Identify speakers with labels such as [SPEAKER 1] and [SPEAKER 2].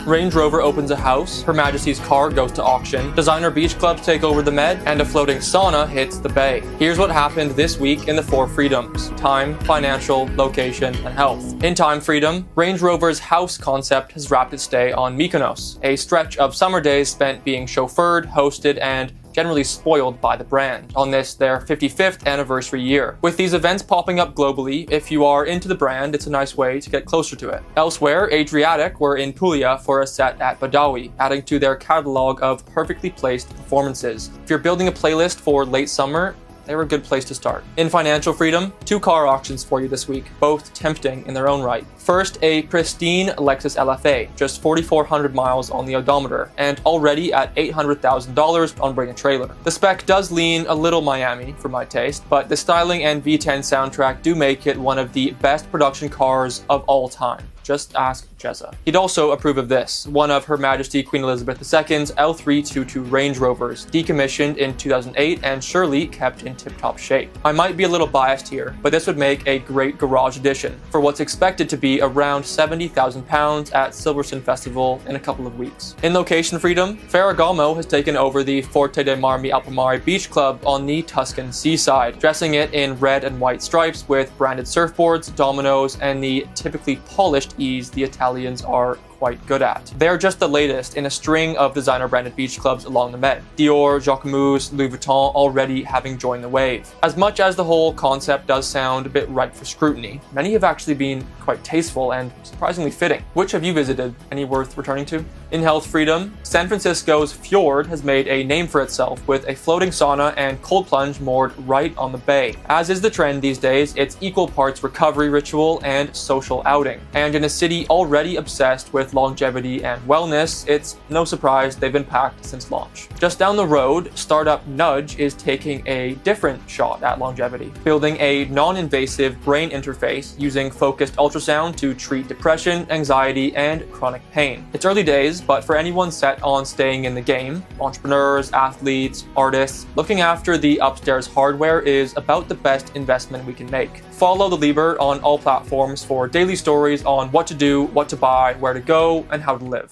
[SPEAKER 1] Range Rover opens a house, Her Majesty's car goes to auction, designer beach clubs take over the Med, and a floating sauna hits the bay. Here's what happened this week in the 4 freedoms: time, financial, location, and health. In time freedom, Range Rover's house concept has wrapped its stay on Mykonos, a stretch of summer days spent being chauffeured, hosted, and generally spoiled by the brand on this, their 55th anniversary year. With these events popping up globally, if you are into the brand, it's a nice way to get closer to it. Elsewhere, Adriatic were in Puglia for a set at Badawi, adding to their catalog of perfectly placed performances. If you're building a playlist for late summer, they're a good place to start. In financial freedom, 2 car auctions for you this week, both tempting in their own right. First, a pristine Lexus LFA, just 4,400 miles on the odometer, and already at $800,000 on Bring a Trailer. The spec does lean a little Miami for my taste, but the styling and V10 soundtrack do make it one of the best production cars of all time. Just ask Jezza. He'd also approve of this, one of Her Majesty Queen Elizabeth II's L322 Range Rovers, decommissioned in 2008 and surely kept in tip-top shape. I might be a little biased here, but this would make a great garage edition for what's expected to be around £70,000 at Silverstone Festival in a couple of weeks. In location freedom, Ferragamo has taken over the Forte dei Marmi Alpomare Beach Club on the Tuscan seaside, dressing it in red and white stripes with branded surfboards, dominoes, and the typically polished ease the Italians are quite good at. They're just the latest in a string of designer-branded beach clubs along the Med. Dior, Jacquemus, Louis Vuitton already having joined the wave. As much as the whole concept does sound a bit ripe for scrutiny, many have actually been quite tasteful and surprisingly fitting. Which have you visited? Any worth returning to? In health freedom, San Francisco's Fjord has made a name for itself with a floating sauna and cold plunge moored right on the bay. As is the trend these days, it's equal parts recovery ritual and social outing. And in a city already obsessed with longevity and wellness, it's no surprise they've been packed since launch. Just down the road, startup Nudge is taking a different shot at longevity, building a non-invasive brain interface using focused ultrasound to treat depression, anxiety, and chronic pain. It's early days, but for anyone set on staying in the game, entrepreneurs, athletes, artists, looking after the upstairs hardware is about the best investment we can make. Follow the Liebert on all platforms for daily stories on what to do, what to buy, where to go, and how to live.